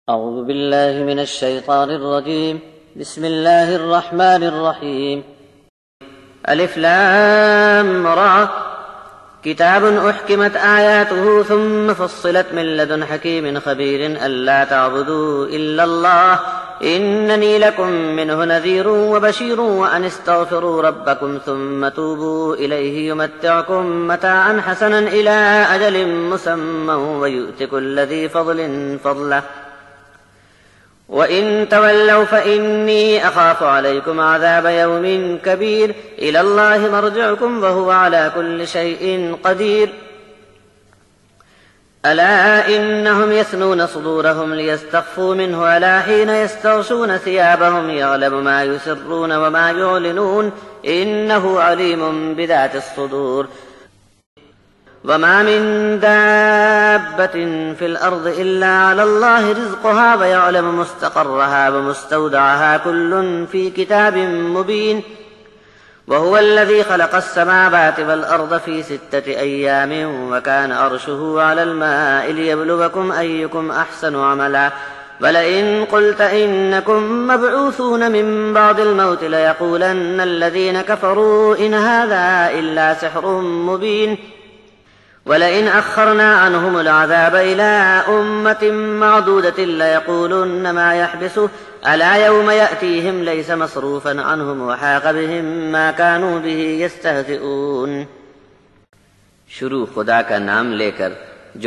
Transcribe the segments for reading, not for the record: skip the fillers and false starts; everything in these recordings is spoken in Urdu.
أعوذ بالله من الشيطان الرجيم بسم الله الرحمن الرحيم ألف لام را كتاب أحكمت آياته ثم فصلت من لدن حكيم خبير ألا تعبدوا إلا الله إنني لكم منه نذير وبشير وأن استغفروا ربكم ثم توبوا إليه يمتعكم متاعا حسنا إلى أجل مسمى ويؤت كل ذي فضل فضله وَإِن تَوَلَّوْا فَإِنِّي أَخَافُ عَلَيْكُمْ عَذَابَ يَوْمٍ كَبِيرٍ إِلَى اللَّهِ مَرْجِعُكُمْ وَهُوَ عَلَى كُلِّ شَيْءٍ قَدِيرٌ أَلَا إِنَّهُمْ يَثْنُونَ صُدُورَهُمْ لِيَسْتَخْفُوا مِنْهُ أَلَا حِينَ يَسْتَغْشُونَ ثِيَابَهُمْ يَعْلَمُ مَا يُسِرُّونَ وَمَا يُعْلِنُونَ إِنَّهُ عَلِيمٌ بِذَاتِ الصُّدُورِ وما من دابة في الأرض إلا على الله رزقها ويعلم مستقرها ومستودعها كل في كتاب مبين وهو الذي خلق السماوات والأرض في 6 أيام وكان عرشه على الماء ليبلوكم أيكم أحسن عملا ولئن قلت إنكم مبعوثون من بعد الموت ليقولن الذين كفروا إن هذا إلا سحر مبين وَلَئِنْ أَخَّرْنَا عَنْهُمُ الْعَذَابَ إِلَىٰ أُمَّةٍ مَّعْدُودَةٍ لَّيَقُولُنَّ مَا يَحْبِسُهُ أَلَا يَوْمَ يَأْتِيهِمْ لَيْسَ مَصْرُوفًا عَنْهُمْ وَحَاقَ بِهِم مَّا كَانُوا بِهِ يَسْتَهْزِئُونَ۔ شروع خدا کا نام لے کر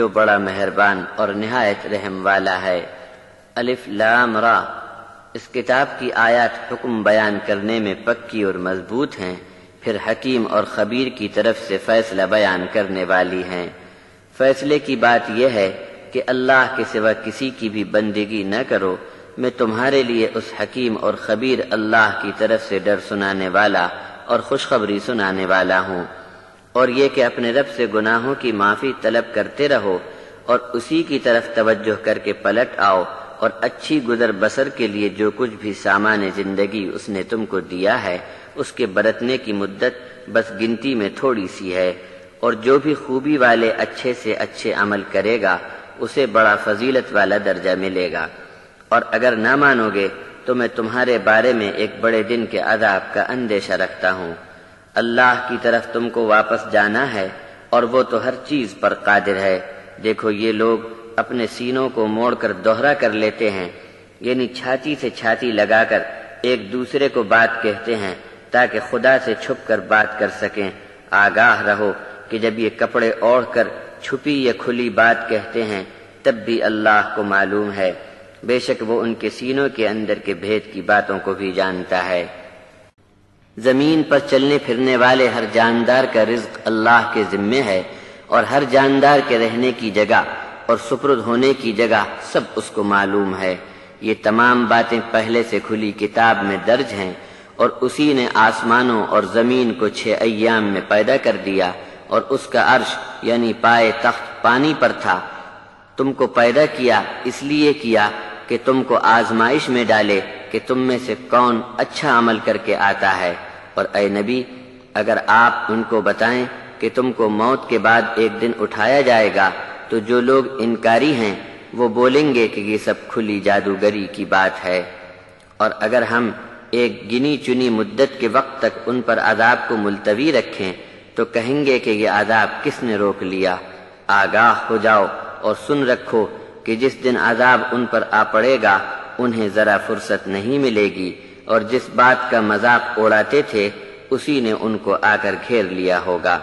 جو بڑا مہربان اور نہایت رحم والا ہے۔ الف لام را، اس کتاب کی آیات حکم بیان کرنے میں پکی اور مضبوط ہیں، پھر حکیم اور خبیر کی طرف سے فیصلہ بیان کرنے والی ہیں۔ فیصلے کی بات یہ ہے کہ اللہ کے سوا کسی کی بھی بندگی نہ کرو، میں تمہارے لیے اس حکیم اور خبیر اللہ کی طرف سے ڈر سنانے والا اور خوشخبری سنانے والا ہوں۔ اور یہ کہ اپنے رب سے گناہوں کی معافی طلب کرتے رہو اور اسی کی طرف توجہ کر کے پلٹ آؤ، اور اچھی گزر بسر کے لیے جو کچھ بھی سامان زندگی اس نے تم کو دیا ہے اس کے برتنے کی مدت بس گنتی میں تھوڑی سی ہے، اور جو بھی خوبی والے اچھے سے اچھے عمل کرے گا اسے بڑا فضیلت والا درجہ ملے گا۔ اور اگر نہ مانو گے تو میں تمہارے بارے میں ایک بڑے دن کے عذاب کا اندیشہ رکھتا ہوں۔ اللہ کی طرف تم کو واپس جانا ہے اور وہ تو ہر چیز پر قادر ہے۔ دیکھو یہ لوگ اپنے سینوں کو موڑ کر دوہرا کر لیتے ہیں، یعنی چھاتی سے چھاتی لگا کر ایک دوسرے کو بات کہتے ہیں تاکہ خدا سے چھپ کر بات کر سکیں۔ آگاہ رہو کہ جب یہ کپڑے اوڑھ کر چھپی یا کھلی بات کہتے ہیں تب بھی اللہ کو معلوم ہے، بے شک وہ ان کے سینوں کے اندر کے بھید کی باتوں کو بھی جانتا ہے۔ زمین پر چلنے پھرنے والے ہر جاندار کا رزق اللہ کے ذمے ہے، اور ہر جاندار کے رہنے کی جگہ اور سپرد ہونے کی جگہ سب اس کو معلوم ہے۔ یہ تمام باتیں پہلے سے کھلی کتاب میں درج ہیں، اور اسی نے آسمانوں اور زمین کو 6 ایام میں پیدا کر دیا، اور اس کا عرش یعنی پائے تخت پانی پر تھا۔ تم کو پیدا کیا اس لیے کیا کہ تم کو آزمائش میں ڈالے کہ تم میں سے کون اچھا عمل کر کے آتا ہے۔ اور اے نبی، اگر آپ ان کو بتائیں کہ تم کو موت کے بعد ایک دن اٹھایا جائے گا تو جو لوگ انکاری ہیں وہ بولیں گے کہ یہ سب کھلی جادوگری کی بات ہے۔ اور اگر ہم ایک گنی چنی مدت کے وقت تک ان پر عذاب کو ملتوی رکھیں تو کہیں گے کہ یہ عذاب کس نے روک لیا۔ آگاہ ہو جاؤ اور سن رکھو کہ جس دن عذاب ان پر آ پڑے گا انہیں ذرا فرصت نہیں ملے گی، اور جس بات کا مذاق اڑاتے تھے اسی نے ان کو آ کر گھیر لیا ہوگا۔